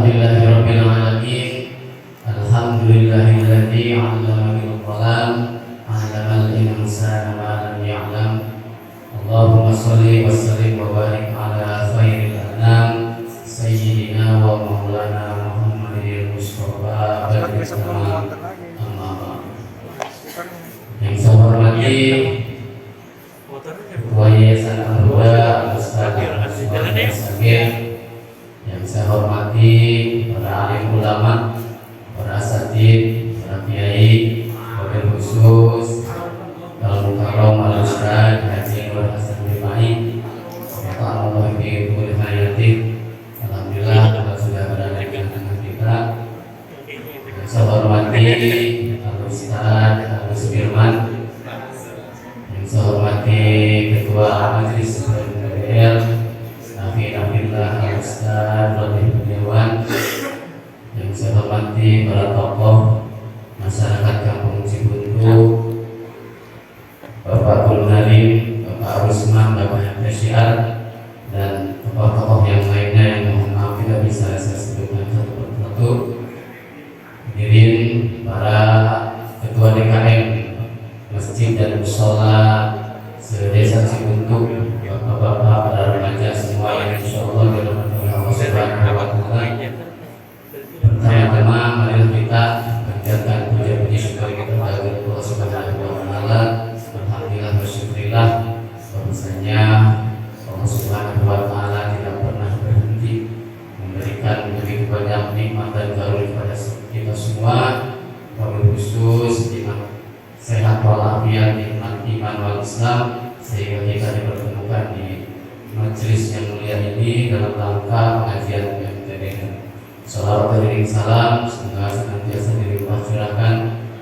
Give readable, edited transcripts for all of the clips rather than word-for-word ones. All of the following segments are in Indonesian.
Alhamdulillahirabbil alamin. Alhamdulillahilladzi 'allama bil qalam, 'allamal insana ma lam ya'lam. Allahumma shalli wa sallim wa barik ala khairil anam sayyidina wa maulana Muhammadin Mustafa amma ba'd. Yang saya hormati Ketua Yayasan Al-Huda Ustaz Sakir, yang saya hormati para alim ulama, para asatidz, para kiai, wabil khusus Al-Mukarram Al-Ustaz Haji Nur Hasan Rifai, Allah fi kulli hayati. Alhamdulillah kita sudah berada di tengah kita. Yang saya hormati Al-Ustaz Al-Firman, yang saya hormati Ketua Majelis DPR Nafi'illah Al-Ustaz Rodhi Dewan, yang saya hormati para tokoh masyarakat Kampung Cibuntu, Bapak Nadim, Bapak Rusman, Bapak Syiar, dan tokoh-tokoh yang lainnya yang mohon maaf tidak bisa saya sebutkan satu persatu. Hadirin para Ketua DKM Masjid dan Mushola se-Desa Cibuntu, Bapak-bapak, para remaja semua yang insyaallah dirahmati Allah Subhanahu wa taala. Pertama-tama mari kita panjatkan puja-puji syukur kita kepada Allah Subhanahu wa taala. Alhamdulillah bersyukurillah bahwasanya Allah Subhanahu wa taala tidak pernah berhenti memberikan begitu banyak nikmat dan karunia kepada kita semua, wabil khusus nikmat sehat walafiat, nikmat iman wal Islam, sehingga kita dipertemukan di majelis yang mulia ini dalam rangka pengajian MTDN. Salawat dan salam semoga senantiasa dilimpah curahkan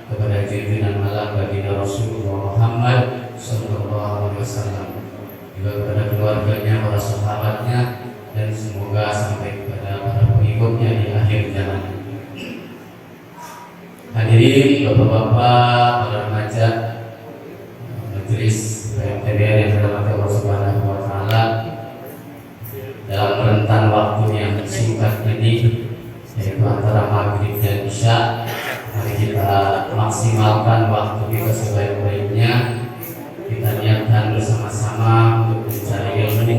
kepada junjungan malam baginda Rasulullah Muhammad sallallahu alaihi wasallam, juga kepada keluarganya, para sahabatnya, dan semoga sampai kepada para pengikutnya di akhir zaman. Hadirin bapak-bapak, para remaja majelis PMTDN yang dirahmati Allah Subhanahu wa taala, dalam rentan waktu yang singkat ini, yaitu antara maghrib dan isya, mari kita maksimalkan waktu kita sebaik-baiknya. Kita niatkan bersama-sama untuk mencari ilmu,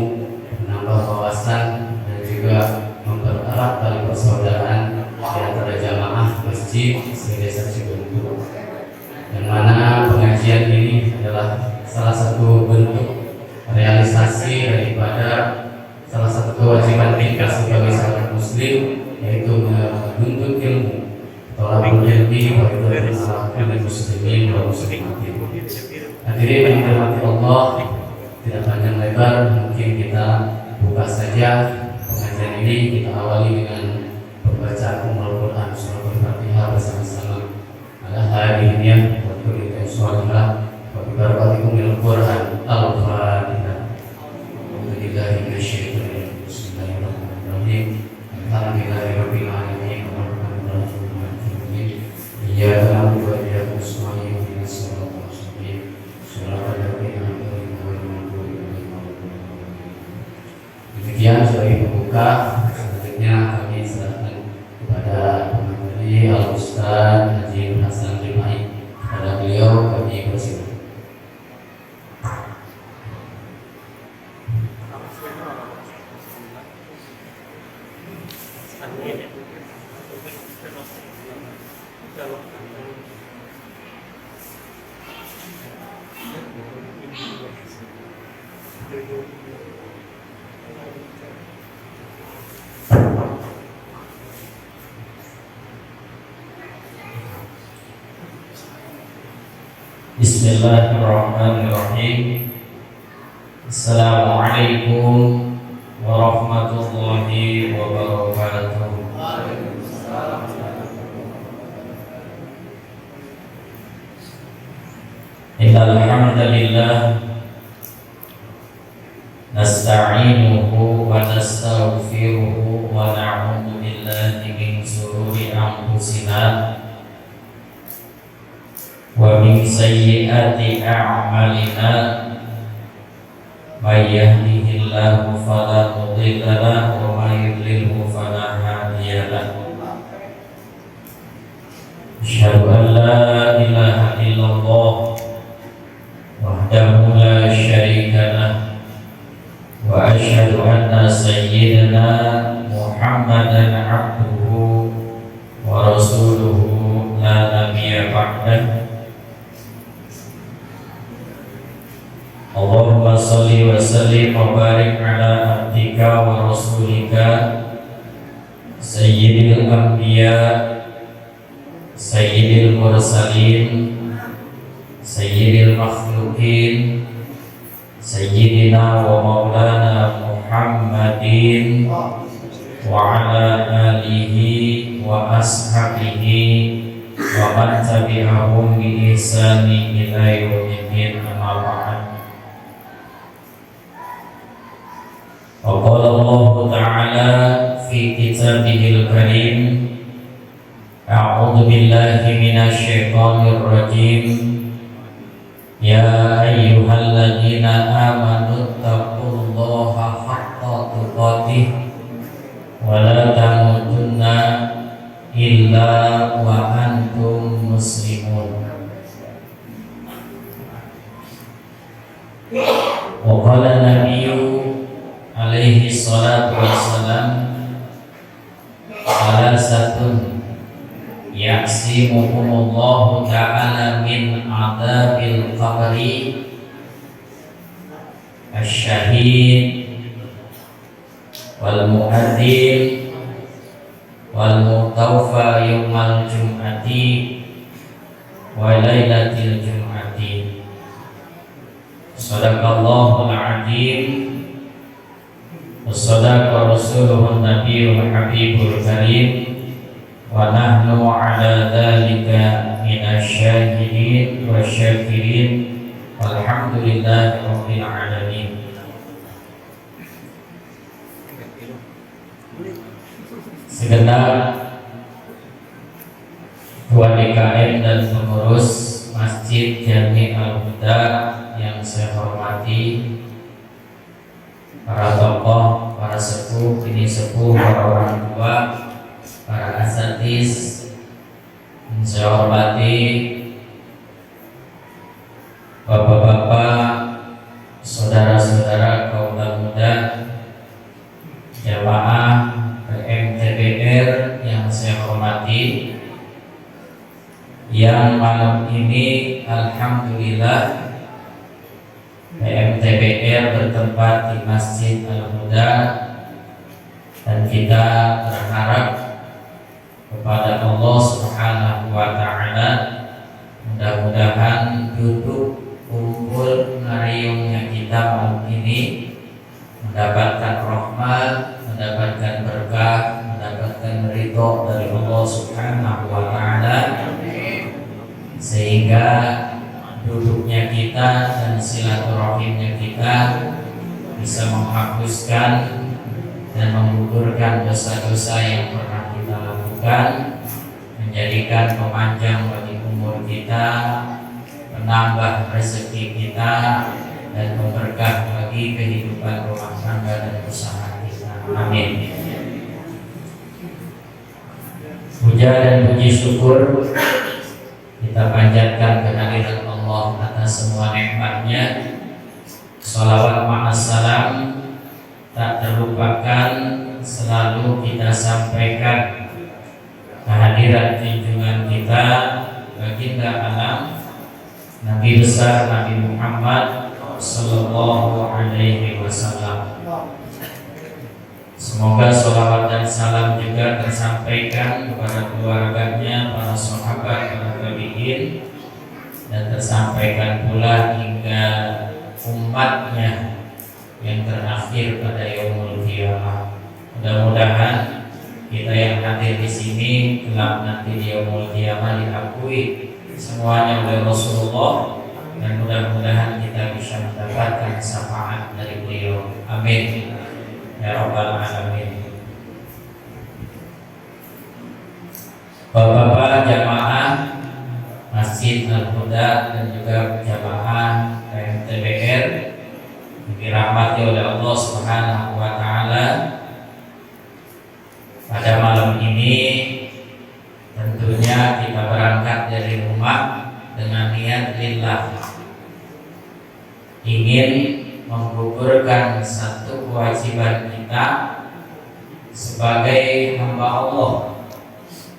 menambah wawasan, dan juga mempererat tali persaudaraan di antara jamaah masjid se-Desa Cibuntu, yang mana pengajian ini adalah salah satu bentuk realisasi daripada salah satu kewajiban kita sebagai seorang muslim, yaitu menuntut ilmu. Tolabul ilmi wa idzatul muslimin wa muslimatin. Hadirin yang dirahmati Allah, tidak panjang lebar, mungkin kita buka saja pengajian ini. Kita awali dengan pembacaan Al-Quran surah Al-Fatihah bersama-sama. Ala hadiniyah wa kulli sholilah wa bibarakatikum minal Quran Al-Fatihah. Alhamdulillahi minasyaitonir rajim. Bismillahirrahmanirrahim. Alhamdulillahirabbil alamin. Iyyaka na'budu wa iyyaka nasta'in. Ihdinas siratal mustaqim. Shiratal ladzina an'amta 'alaihim. Demikian sebagai pembuka. Selanjutnya kami serahkan kepada pemateri Al-Ustaz Haji Hasan Rifai. Kepada beliau kami persilakan. Bismillahirrahmanirrahim. Assalamualaikum warahmatullahi wabarakatuh. Innal hamdalillah nasta'inuhu wa nastaghfiruhu wa na'udzu billahi min shururi anfusina wa min sayyiati a'malina. May yahdihillahu fala mudilla lahu wa may yudlilhu fala hadiya lahu. Muhammadan abduhu wa rasuluhu la nabiyya ba'dah. Allahumma salli wa sallim wa barik ala abdika wa rasulika sayyidil anbiya sayyidil mursalin sayyidil makhlukin sayyidina wa maulana Muhammadin wa ala alihi wa ashabihi wa man tabi'ahum bi ihsani ila yaumiddin, amma ba'd. Wa qala Allah ta'ala fi kitabihil karim, a'udzu billahi minasy syaithanir rajim. Ya ayyuhalladzina amanu taqullaha haqqa tuqatih wa la tamutunna illa wa antum muslimun. Wa qala nabiyyu alaihi salatu wassalam, salasatun ya'simuhumullahu ta'ala min adzabil qabri, asy-syahid wal mu'adzin wal mutawaffa yaumal jum'ati wa lailatil jum'ati. Shadaqallahul azim wa sadaqa rasuluhun nabiyul habibul karim wa nahnu ala dhalika minasyahidin wa syakirin walhamdulillahi rabbil alamin. Segenap Ketua DKM dan pengurus Masjid Jami Al-Huda yang saya hormati, para tokoh, para sepuh, bini sepuh, para orang tua, para asatiz yang saya hormati, bapak-bapak, saudara-saudara kaum muda, jamaah PMTBR yang saya hormati, yang malam ini alhamdulillah PMTBR bertempat di Masjid Al-Huda, dan kita berharap kepada Allah Subhanahu wa ta'ala mudah-mudahan duduk kumpul ngariungnya kita malam ini mendapatkan rahmat, mendapatkan berkah, mendapatkan ridho dari Allah Subhanahu wa ta'ala, sehingga duduknya kita dan silaturahimnya kita bisa menghapuskan dan menggugurkan dosa-dosa yang pernah kita lakukan, menjadikan pemanjang bagi umur kita, menambah rezeki kita, dan memberkah bagi kehidupan rumah tangga dan usaha kita. Amin. Puja dan puji syukur kita panjatkan kehadirat Allah atas semua nikmatnya. Salawat ma'assalam tak terlupakan selalu kita sampaikan kehadiran junjungan kita baginda alam Nabi besar Nabi Muhammad sallallahu alaihi wasallam. Semoga salawat dan salam juga tersampaikan kepada keluarganya, para sahabat, para tabi'in, dan tersampaikan pula hingga umatnya yang terakhir pada yaumul qiyamah. Mudah-mudahan kita yang hadir di sini kelak nanti di yaumul qiyamah diakui semuanya oleh Rasulullah, dan mudah-mudahan kita bisa mendapatkan syafaat dari beliau. Amin ya rabbal alamin. Bapak-bapak jamaah Masjid Al-Huda dan juga jamaah PMTBR dirahmati oleh Allah Subhanahu wa ta'ala, pada malam ini tentunya kita berangkat dari rumah dengan niat lillah, ingin menggugurkan satu kewajiban kita sebagai hamba Allah.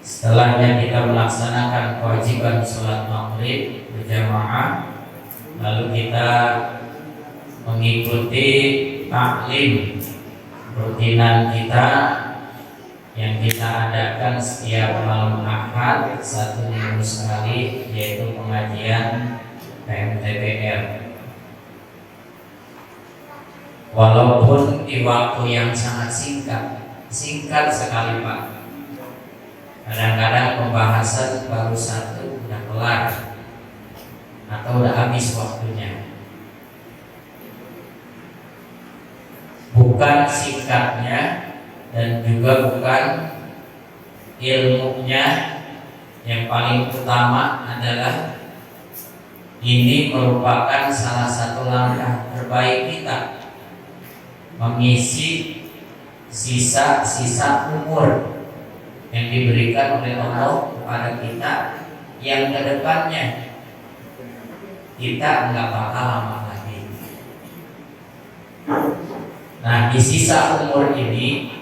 Setelahnya kita melaksanakan kewajiban sholat maghrib berjamaah, lalu kita mengikuti taklim rutinan kita yang kita adakan setiap malam Ahad 1 minggu sekali, yaitu pengajian PMTBR. Walaupun di waktu yang sangat singkat sekali Pak. Kadang-kadang pembahasan baru satu udah kelar atau udah habis waktunya. Bukan singkatnya dan juga bukan ilmunya, yang paling utama adalah ini merupakan salah satu langkah terbaik kita mengisi sisa-sisa umur yang diberikan oleh Allah kepada kita, yang kedepannya kita nggak bakal lama lagi. Nah, di sisa umur ini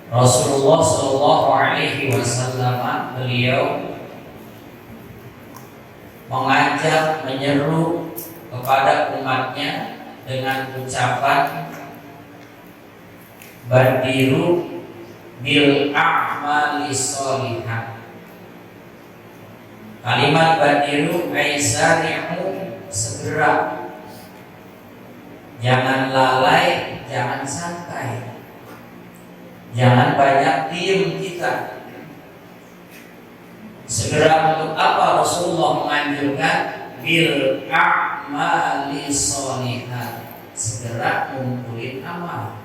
Rasulullah Shallallahu Alaihi Wasallam beliau mengajak, menyeru kepada umatnya dengan ucapan badiru bil a'mali sholihah. Kalimat badiru aisari'u, segera, jangan lalai, jangan santai, jangan banyak diem kita. Segera untuk apa Rasulullah menganjurkan bil a'mali sholihah? Segera ngumpulin amal,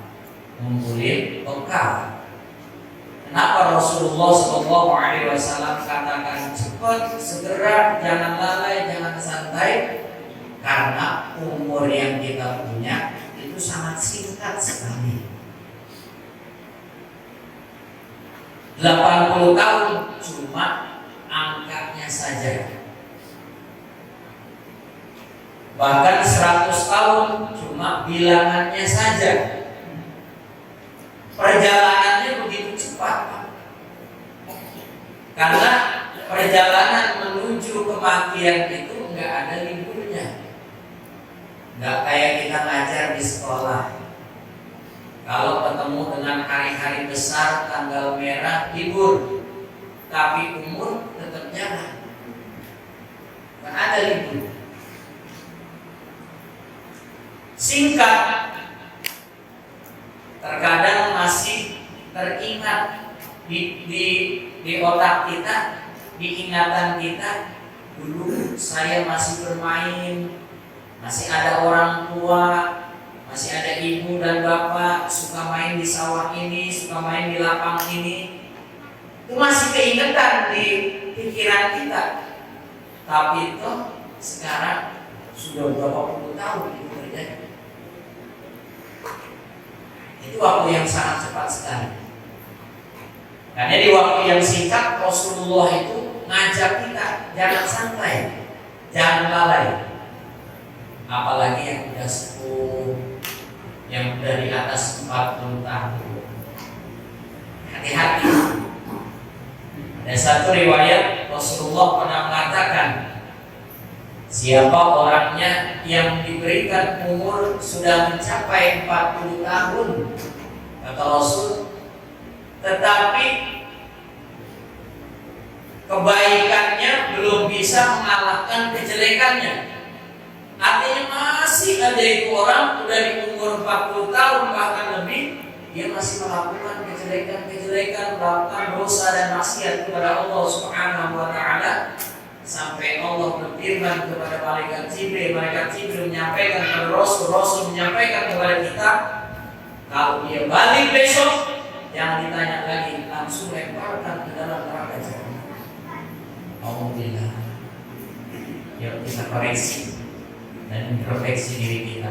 ngumpulin bekal. Kenapa Rasulullah SAW katakan cepat, segera, jangan lalai, jangan santai? Karena umur yang kita punya itu sangat singkat sekali. 80 tahun cuma angkanya saja. Bahkan 100 tahun cuma bilangannya saja. Perjalanannya begitu cepat, Pak. Karena perjalanan menuju kematian itu nggak ada liburnya. Nggak kayak kita ngajar di sekolah. Kalau ketemu dengan hari-hari besar, tanggal merah, libur. Tapi umur tetap jalan. Nggak ada libur. Singkat, terkadang masih teringat di otak kita, di ingatan kita, dulu saya masih bermain, masih ada orang tua, masih ada ibu dan bapak, suka main di sawah ini, suka main di lapang ini. Itu masih keingatan di pikiran kita. Tapi itu sekarang sudah berapa puluh tahun itu terjadi. Itu waktu yang sangat cepat sekali. Karena di waktu yang singkat Rasulullah itu ngajak kita jangan santai, jangan lalai. Apalagi yang sudah sepuh, yang sudah di atas 40 tahun. Hati-hati. Ada satu riwayat Rasulullah pernah mengatakan, siapa orangnya yang diberikan umur sudah mencapai 40 tahun, kata Rasul, tetapi kebaikannya belum bisa mengalahkan kejelekannya. Artinya masih ada itu orang sudah di umur 40 tahun bahkan lebih, dia masih melakukan kejelekan-kejelekan, melakukan dosa dan maksiat kepada Allah Subhanahu wa taala. Sampai Allah berfirman kepada malaikat Jibril menyampaikan kepada Rasul menyampaikan kepada kita, kalau dia balik besok jangan ditanya lagi, langsung lemparkan ke dalam neraka jahanam. Alhamdulillah. Yuk kita koreksi dan introspeksi diri kita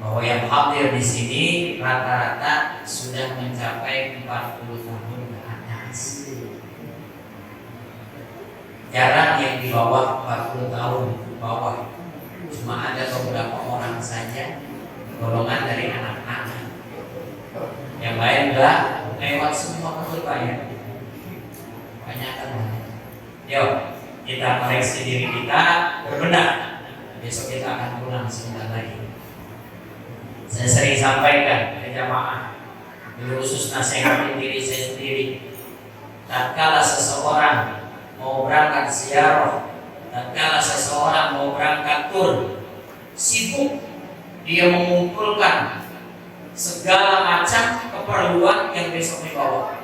bahwa yang hadir di sini rata-rata sudah mencapai 40 tahun ke atas. Jarang yang di bawah 40 tahun ke bawah. Cuma ada beberapa orang saja golongan dari anak-anak. Yang lain udah lewat semua, betul Pak ya? Banyak kan? Yuk kita koreksi diri kita, berbenah. Besok kita akan pulang sebentar lagi. Saya sering sampaikan ke jamaah, khusus nasihatin diri saya sendiri. Tatkala seseorang mau berangkat ziarah, tatkala seseorang mau berangkat tur, sibuk dia mengumpulkan segala macam keperluan yang besok dibawa.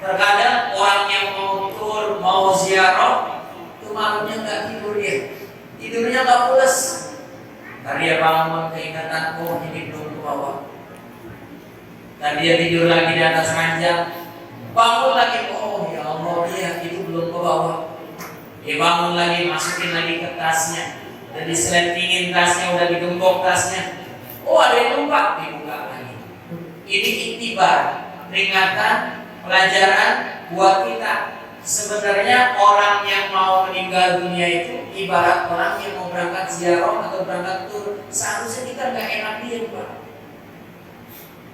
Terkadang orang yang mau tur, mau ziarah, itu malamnya nggak tidur dia, tidurnya nggak pulas. Tadi dia bangun keingatan, oh ini belum kebawa. Tadi dia tidur lagi di atas ranjang, bangun lagi, oh ya Allah dia itu belum kebawa. Dia bangun lagi, masukin lagi ke tasnya, udah diselentingin tasnya, udah digembok tasnya. Oh ada yang lupa, dibuka lagi. Ini iktibar, peringatan, pelajaran buat kita. Sebenarnya orang yang mau meninggal dunia itu ibarat orang yang mau berangkat ziarah atau berangkat tur. Seharusnya kita nggak enak diam, Pak.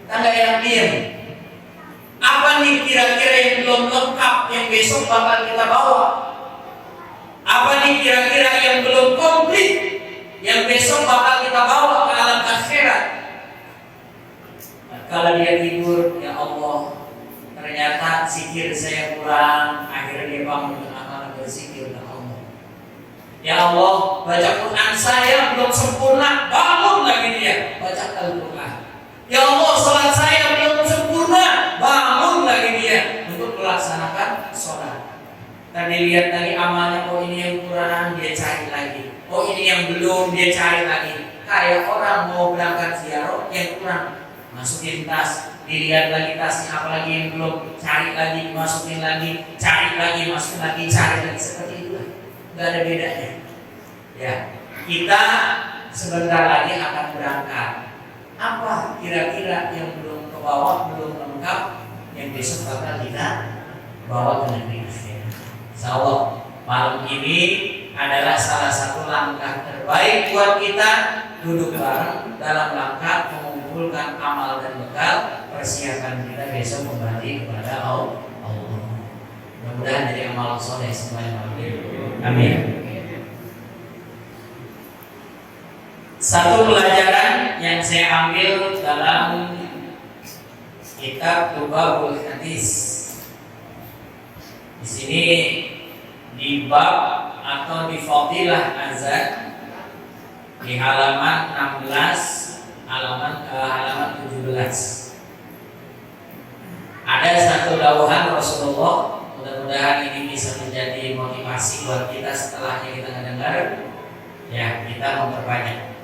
Kita nggak enak diam. Apa nih kira-kira yang belum lengkap yang besok bakal kita bawa? Apa nih kira-kira yang belum komplit yang besok bakal kita bawa ke alam akhirat? Kalau dia tidur, ya Allah, ternyata zikir saya kurang, akhirnya dia bangun dengan malam berzikir ke Allah. Ya Allah, baca Quran saya belum sempurna, bangun lagi dia baca Al-Quran. Ya Allah, salat saya belum sempurna, bangun lagi dia untuk melaksanakan sholat. Tadi lihat dari amalnya, oh ini yang kurang, dia cari lagi. Oh ini yang belum, dia cari lagi. Kayak orang mau berangkat ziarah yang kurang, masukin tas, dilihat lagi tasnya, apalagi yang belum, cari lagi, masukin lagi, cari lagi, masukin lagi, cari lagi, seperti itu. Nggak ada bedanya. Ya, kita sebentar lagi akan berangkat. Apa kira-kira yang belum ke bawah, belum lengkap, yang besok bakal kita bawa ke negeri akhirat? Insyaallah malam ini adalah salah satu langkah terbaik buat kita duduk bareng dalam langkah mengumpulkan amal dan bekal persiapan kita besok kembali kepada Allah. Mudah-mudahan jadi amal soleh semuanya. Amin. Satu pelajaran yang saya ambil dalam kitab Lubabul Hadis. Di sini di bab atau di fadilah azan di halaman 16 halaman 17 ada satu dawuhan Rasulullah. Mudah-mudahan ini bisa menjadi motivasi buat kita setelahnya kita mendengar, ya kita memperbanyak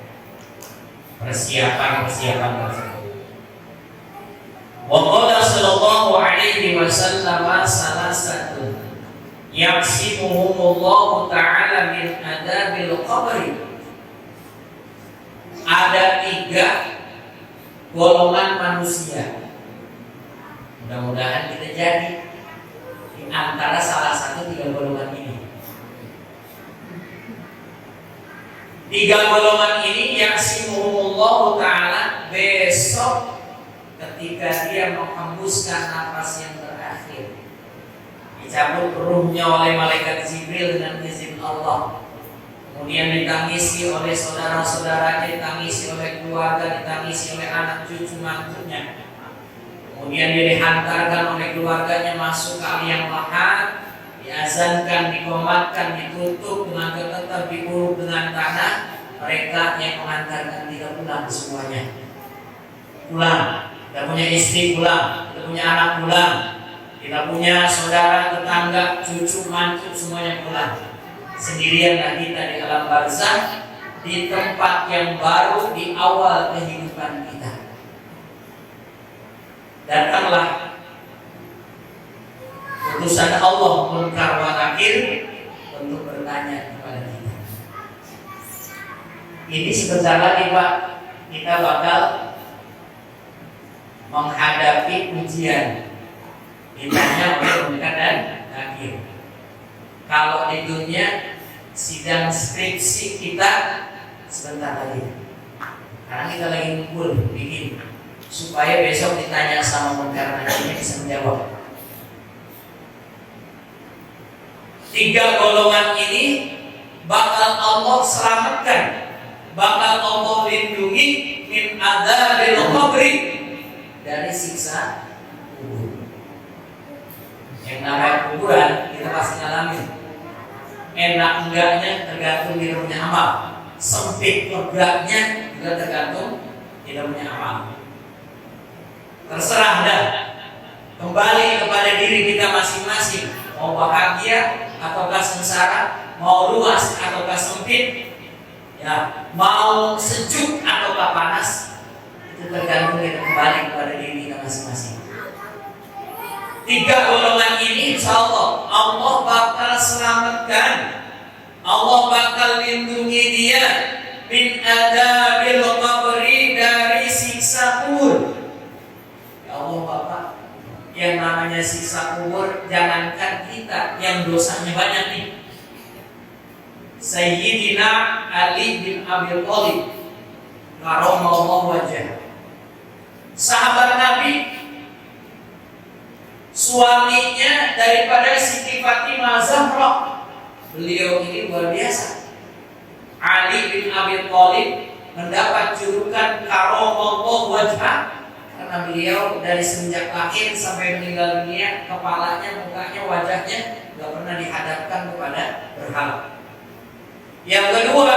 persiapan tersebut. Wa qala sallallahu alaihi wasallam salasatun yaqsimuhumullahu ta'ala min adabil qabri. Ada 3 golongan manusia. Mudah-mudahan kita jadi di antara salah satu 3 golongan ini. 3 golongan ini yaqsimuhumullahu ta'ala besok ketika dia menghembuskan napas yang terakhir, dicabut ruhnya oleh malaikat Jibril dengan izin Allah, kemudian ditangisi oleh saudara-saudaranya, ditangisi oleh keluarga, ditangisi oleh anak cucu mantunya, kemudian dia dihantarkan oleh keluarganya masuk ke liang lahat, diazankan, dikomatkan, ditutup dengan ketatap, diuruk dengan tanah. Mereka yang mengantarkan tidak pulang semuanya. Pulang, tidak punya istri pulang, tidak punya anak pulang, tidak punya saudara, tetangga, cucu, mantu, semuanya pulang. Sendirianlah kita di alam barzakh, di tempat yang baru di awal kehidupan kita. Datanglah utusan Allah Munkar wa Nakir untuk bertanya kepada kita. Ini sebentar lagi Pak, kita bakal menghadapi ujian. Ditanya oleh Munkar dan Nakir. Kalau di dunia sidang skripsi kita sebentar lagi. Karena kita lagi ngumpul bikin supaya besok ditanya sama Munkar Nakirnya bisa menjawab. 3 golongan ini bakal Allah selamatkan, bakal Allah lindungi min adzabil qabri, dari siksa kubur. Yang namanya kuburan kita pasti ngalamin. Enak enggaknya tergantung kita punya amal, sempit enggaknya juga tergantung kita punya amal. Terserah dah, kembali kepada diri kita masing-masing, mau bahagia ataukah sengsara, mau luas ataukah sempit, ya, mau sejuk ataukah panas, itu tergantung kita kembali kepada diri kita masing-masing. 3 golongan ini insya Allah bakal selamatkan, Allah bakal lindungi dia min adzabil qabri, dari siksa kubur. Ya Allah Bapak, yang namanya siksa kubur, jangankan kita yang dosanya banyak nih. Sayyidina Ali bin Abi Thalib karramallahu wajhah, sahabat Nabi, suaminya daripada Siti Fatimah Zahra, beliau ini luar biasa. Ali bin Abi Thalib mendapat julukan karramallahu wajhah karena beliau dari semenjak lahir sampai meninggal dunia, kepalanya, mukanya, wajahnya gak pernah dihadapkan kepada berhala. Yang kedua,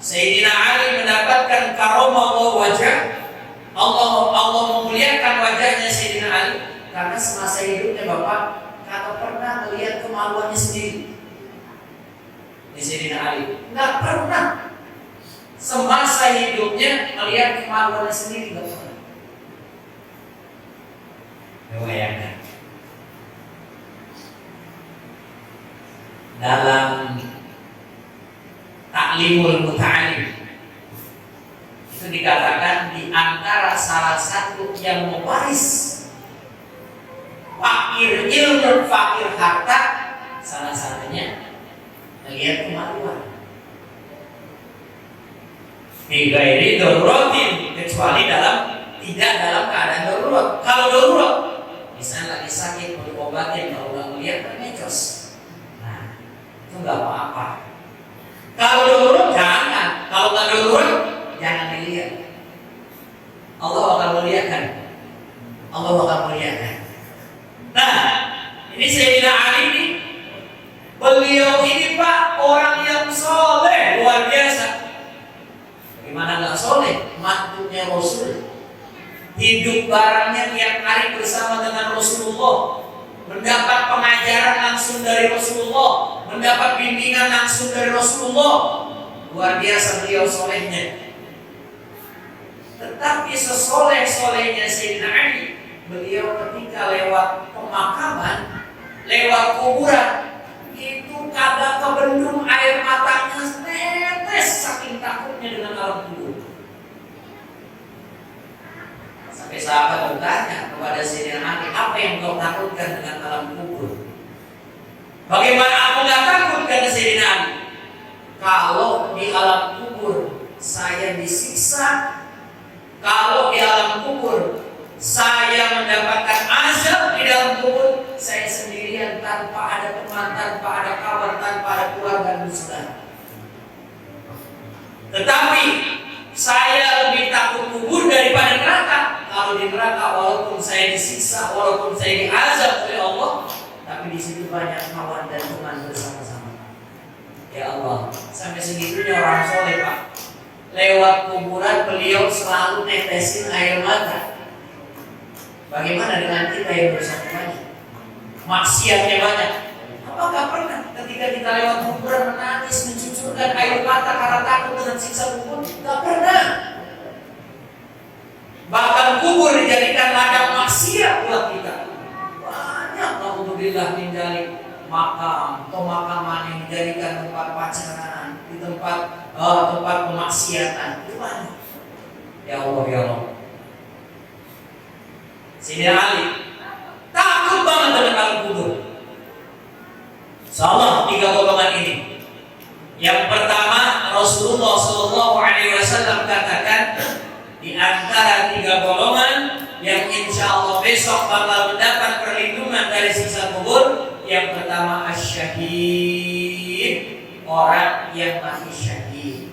Sayyidina Ali mendapatkan karramallahu wajhah, Allah memuliakan wajahnya Sayyidina Ali karena semasa hidupnya Bapak kagak pernah melihat kemaluannya sendiri. Di Sayyidina Ali nggak pernah semasa hidupnya melihat kemaluannya sendiri, nggak pernah. Bayangkan dalam Ta'limul Muta'alim itu dikatakan di antara salah satu yang mewaris fakir ilmu, fakir harta, salah satunya melihat kemaluan. Bighairi daruratin, kecuali tidak dalam keadaan darurat. Kalau darurat, misalnya lagi sakit mau diobatin, kalau nggak melihat kan mecos. Nah, itu nggak apa-apa. Kalau darurat jangan, kalau nggak darurat jangan dilihat. Allah akan melihatkan. Allah akan melihatkan. Nah, ini Sayyidina Ali ini, beliau ini Pak orang yang soleh luar biasa. Bagaimana nggak soleh? Mantunya Rasul, hidup barangnya tiap hari bersama dengan Rasulullah, mendapat pengajaran langsung dari Rasulullah, mendapat bimbingan langsung dari Rasulullah. Luar biasa beliau solehnya. Tetapi sesoleh-solehnya Sayyidina Ali, beliau ketika lewat pemakaman, lewat kuburan, itu kagak kebendung air matanya tetes saking takutnya dengan alam kubur. Sampai sahabat bertanya kepada Sayyidina Ali, apa yang kau takutkan dengan alam kubur? Bagaimana aku gak takut, kata Sayyidina Ali? Kalau di alam kubur saya disiksa, kalau di alam kubur saya mendapatkan azab, di dalam kubur saya sendirian tanpa ada teman, tanpa ada kawan, tanpa ada keluarga dan saudara. Tetapi saya lebih takut kubur daripada neraka. Kalau di neraka walaupun saya disiksa, walaupun saya diazab oleh Allah, tapi di situ banyak kawan dan teman bersama-sama. Ya Allah, sampai segitunya orang soleh Pak. Lewat kuburan beliau selalu netesin air mata. Bagaimana dengan kita yang bersalah banyak, maksiatnya banyak? Apakah pernah ketika kita lewat kuburan menangis, mencucurkan air mata karena takut dengan siksa kubur? Tidak pernah. Bahkan kubur dijadikan ladang maksiat buat kita. Banyak alhamdulillah menjadi makam, pemakaman yang dijadikan tempat pacaran, di tempat pemaksiatan. Itu banyak. Ya Allah, ya Allah. Sayyidina Ali takut banget dengan alam kubur. Insyaallah 3 golongan ini. Yang pertama, Rasulullah SAW katakan, di antara 3 golongan yang insya Allah besok bakal mendapat perlindungan dari siksa kubur. Yang pertama asyhid, orang yang mati syahid.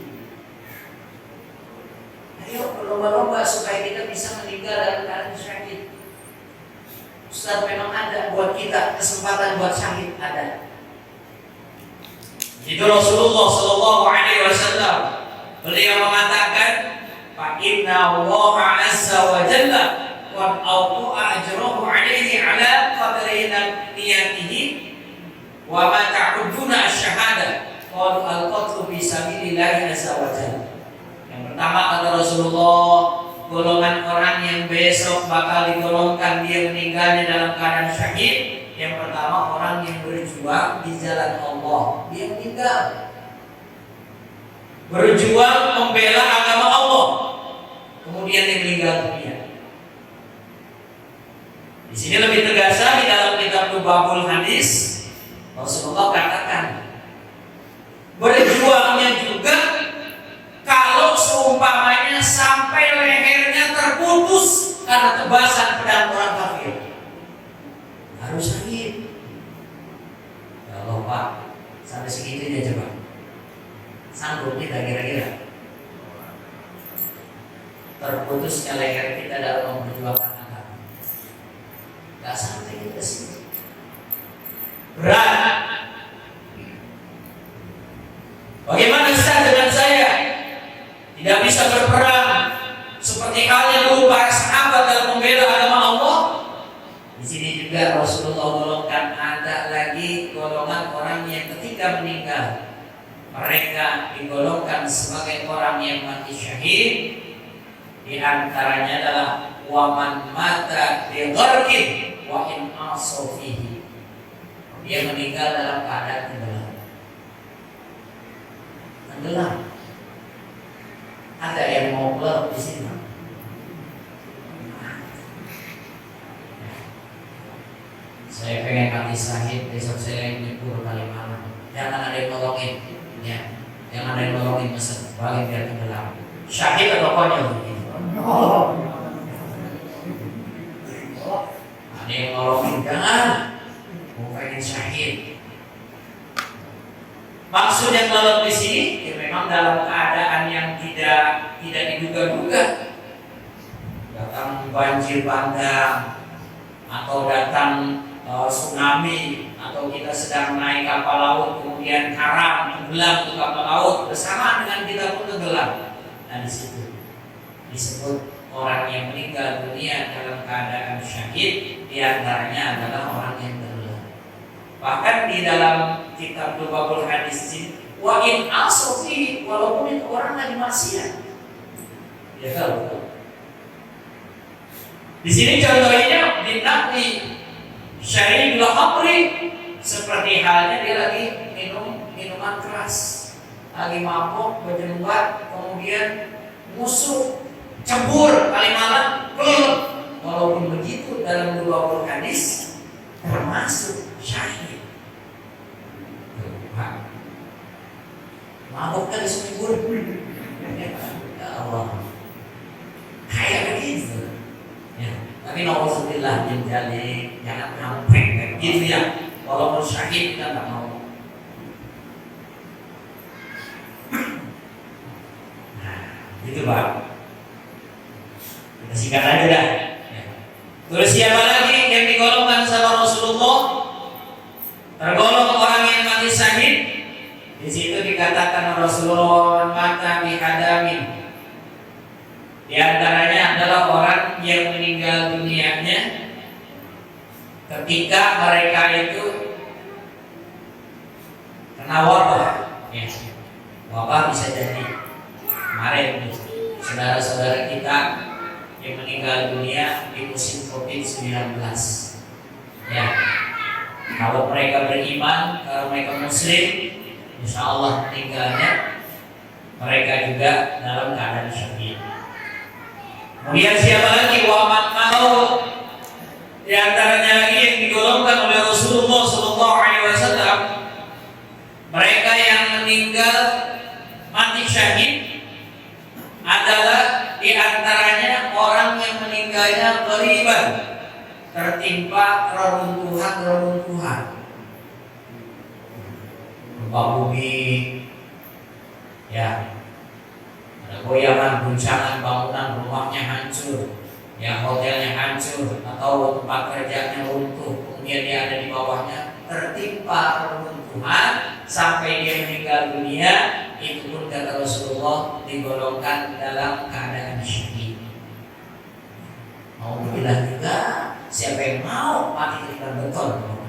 Ayo berlomba-lomba supaya kita bisa meninggal dalam keadaan syahid. Ustaz, memang ada buat kita kesempatan buat syahid, ada. Itu Rasulullah Shallallahu Alaihi Wasallam, beliau mengatakan, fa inna Allah azza wa jalla qad awqa'a ajrahu alaihi ala qadri niyatihi wa ma ta'uduna asyhada qalu al-qatlu fi sabilillah azza wa jalla. Yang pertama kata Rasulullah, golongan orang yang besok bakal digolongkan dia meninggalnya dalam keadaan syahid. Yang pertama orang yang berjuang di jalan Allah, dia meninggal berjuang membela agama Allah, kemudian dia meninggal dunia. Di sini lebih tegas di dalam kitab Lubabul Hadis, Rasulullah katakan berjuangnya juga kalau seumpamanya sampai lehernya terputus karena tebasan pedang orang kafir, harus syahid. Kalau Pak sampai segitunya coba, sanggup kita kira-kira terputusnya leher kita dalam memperjuangkan agama? Gak sampai kita sini. Berat. Bagaimana Ustaz dengan saya tidak bisa berperang seperti halnya dulu para sahabat dalam membela agama Allah? Di sini juga Rasulullah golongkan ada lagi golongan orang yang ketika meninggal mereka digolongkan sebagai orang yang mati syahid. Di antaranya adalah waman mata bi gharqin wa in asafihi. Dia meninggal dalam keadaan tenggelam. Tenggelam. Ada yang mau keluar di sini? Saya pengen mati syahid, besok saya nyebur kali malam. Jangan ada yang nolongin, ya. Jangan ada yang nolongin, mesen balik biar tenggelam. Syahid atau konyol? Ada yang nolongin, jangan. Mau pengen syahid. Maksud yang nolong di sini, ya memang dalam keadaan yang tidak diduga-duga. Datang banjir bandang atau datang tsunami, atau kita sedang naik kapal laut kemudian karam tenggelam ke kapal laut bersama dengan kita pun tenggelam. Nah di situ disebut orang yang meninggal dunia dalam keadaan syahid, diantaranya adalah orang yang tenggelam. Bahkan di dalam kitab Lubabul Hadis ini, wa in asofi, walaupun itu orang lagi maksiat, ya tahu. Di sini contohnya dinakli syaribul khamri, seperti halnya dia lagi minum minuman keras, lagi mabuk, berjembat, kemudian musuh, cembur kali malam, walaupun begitu dalam 20 hadis termasuk syahid. Mabuk kali cembur, ya Allah, kayak begitu. Ya, tapi nauzubillah min dzalik, jangan sampai kayak gitu ya. Walaupun syahid kita nggak mau. Nah, gitu Pak. Kita singkat aja dah. Ya. Terus siapa lagi yang digolongkan sama Rasulullah? Tergolong orang yang mati syahid. Di situ dikatakan Rasulullah mata bihadamin. Di antaranya adalah orang yang meninggal dunianya ketika mereka itu kena wabah. Ya. Wabah bisa jadi kemarin saudara-saudara kita yang meninggal dunia di musim COVID-19. Ya. Kalau mereka beriman, kalau mereka muslim, insya Allah meninggalnya mereka juga dalam keadaan syahid. Kemudian siapa lagi? Waman maut. Di antaranya lagi yang digolongkan oleh Rasulullah Sallallahu Alaihi Wasallam, mereka yang meninggal mati syahid adalah di antara saliban, tertimpa reruntuhan, gempa bumi, ya, ada goyangan, guncangan, bangunan rumahnya hancur, ya hotelnya hancur, atau tempat kerjanya runtuh, kemudian dia ada di bawahnya, tertimpa reruntuhan sampai dia meninggal dunia, itu pun kata Rasulullah digolongkan dalam keadaan syahid. Mau bilang juga, siapa yang mau mati ketika beton?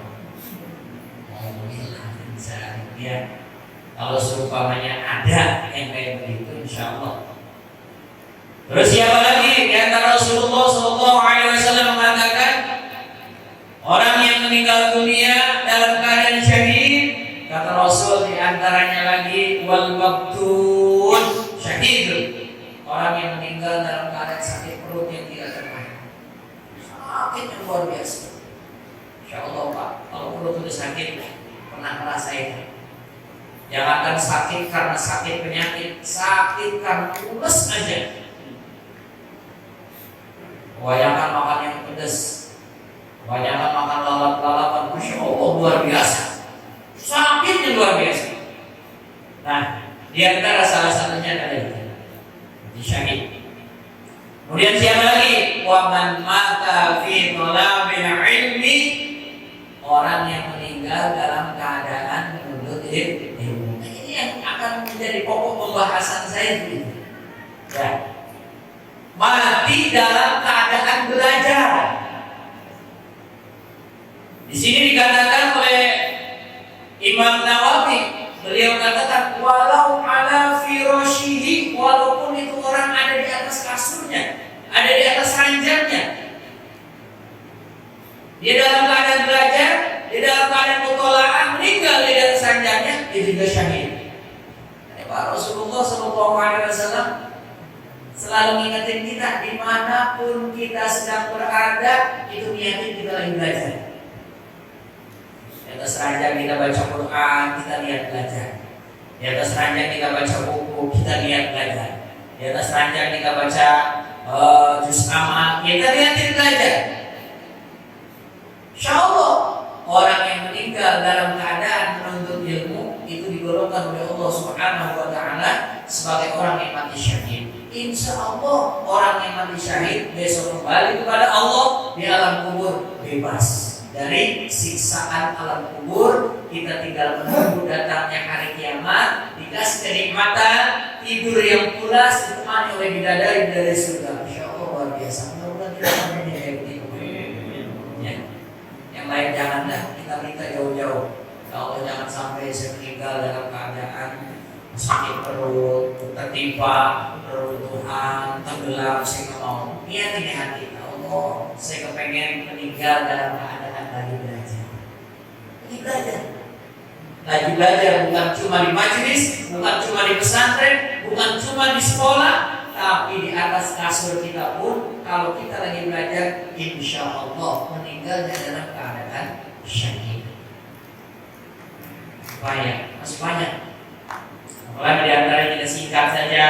Mau bilang misalnya dia, kalau seumpamanya ada yang kayak begitu, insya Allah. Terus siapa lagi? Di antara Rasulullah SAW mengatakan, orang yang meninggal dunia dalam keadaan syahid, kata Rasul, di antaranya lagi wal mabtun syahid, orang yang meninggal dalam keadaan sakit perut yang tidak terbaik, sakit yang luar biasa. Insya Allah Pak, kalau perut itu sakit, pernah merasakan. Jangankan sakit karena sakit penyakit, sakit karena mules aja. Kebanyakan makan yang pedas, kebanyakan makan lalap-lalapan, Masya Allah luar biasa, sakitnya luar biasa. Nah, di antara salah satunya adalah itu, syahid. Kemudian siapa lagi? Wa man mata fi thalabil ilmi, orang yang meninggal dalam keadaan menuntut ilmu. Ini yang akan menjadi pokok pembahasan saya dulu. Ya. Mati dalam keadaan belajar. Di sini dikatakan oleh Imam Nawawi, beliau katakan walau ala firashihi, walaupun itu orang ada di atas kasurnya, ada di atas ranjangnya, dia dalam keadaan belajar, dia dalam keadaan mutola'ah, meninggal di atas ranjangnya, dia juga syahid. Pak Rasulullah SAW selalu mengingatkan kita, dimanapun kita sedang berada, itu niatin kita lagi belajar. Di atas ranjang kita baca Quran, kita lihat belajar. Di atas ranjang kita baca buku, kita lihat belajar. Di atas ranjang kita baca juz amal, kita lihatin belajar. Insya Allah, orang yang meninggal dalam keadaan menuntut ilmu itu digolongkan oleh Allah Subhanahu wa Ta'ala sebagai orang yang mati syahid. Insya Allah, orang yang mati syahid besok kembali kepada Allah di alam kubur bebas dari siksaan alam kubur. Kita tinggal menunggu datangnya hari kiamat, dikasih kenikmatan tidur yang pulas ditemani oleh bidadari dari surga. Insya Allah luar biasa. Mudah-mudahan kita akan kayak begitu. Ya. Yang lain janganlah kita minta jauh-jauh. Ya Allah, jangan sampai saya meninggal dalam keadaan sakit perut, tertimpa reruntuhan, tenggelam. Saya nggak mau. Niat ini hati. Ya Allah, saya kepengen meninggal dalam keadaan lagi belajar. Lagi belajar bukan cuma di majelis, bukan cuma di pesantren, bukan cuma di sekolah, tapi di atas kasur kita pun. Kalau kita lagi belajar, insya Allah meninggalnya dalam keadaan syahid. Masih banyak. Apalagi di antaranya kita singkat saja.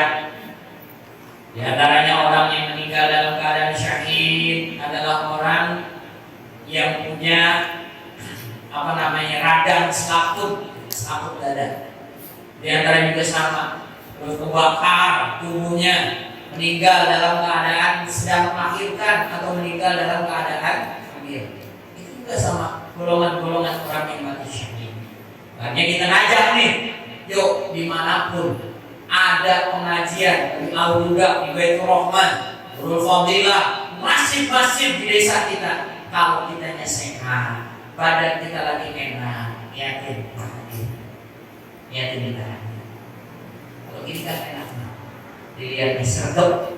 Di antaranya orang yang meninggal dalam keadaan syahid adalah orang yang punya radang selaput dada. Di antaranya juga sama, terus kebakar tubuhnya, meninggal dalam keadaan sedang melahirkan atau meninggal dalam keadaan hamil. Itu juga sama golongan-golongan orang yang mati syahid. Makanya kita ngajak nih, yuk dimanapun ada pengajian di Al-Huda, di Baitur Rahman, Nurul Fadilah, masjid-masjid di desa kita, kalau kitanya sehat, badan kita lagi enak, yakin kita. Kalau gini kan enak, dilihat disergap,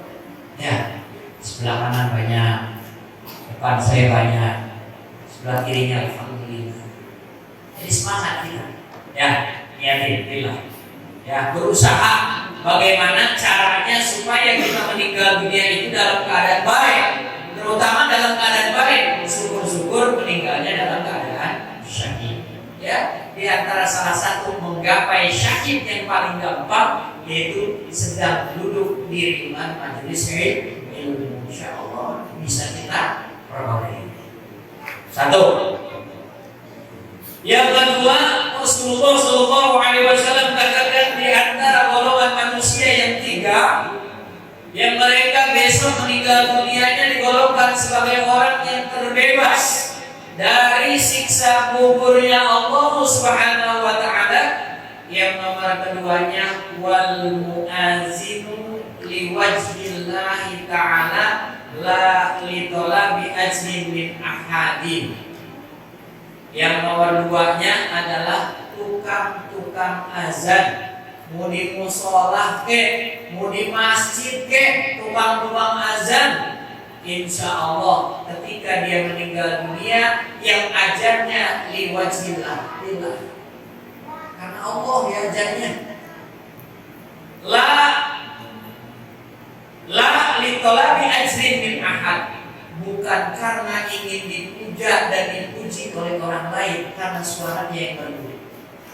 ya sebelah kanan banyak, depan saya banyak, sebelah kirinya alhamdulillah. Jadi semangat kita, ya yakinlah, ya berusaha bagaimana caranya supaya kita meninggal dunia itu dalam keadaan baik, terutama dalam keadaan baik. Syukur-syukur meninggalnya dalam keadaan syahid. Ya, di antara salah satu menggapai syahid yang paling gampang yaitu sedang duduk di rimban majelis ilmu. Insya Allah bisa kita Satu. Yang kedua, Rasulullah Shallallahu Alaihi Wasallam katakan di antara golongan manusia yang tiga, yang mereka besok meninggal dunianya digolongkan sebagai orang yang terbebas dari siksa kuburnya Allah Subhanahu Wa Taala. Yang nomor keduanya, wal muazinu liwajhillahi ta'ala la litolabi ajrin min ahadin. Yang nomor duanya adalah tukang-tukang azan, mau di musolah ke, mau di masjid ke, tukang-tukang azan, insya Allah ketika dia meninggal dunia yang ajarnya liwajillah, lillah, karena Allah diajarnya. La litolabi ajrin min ahad, bukan karena ingin dipuja dan dipuji oleh orang lain karena suaranya yang merdu,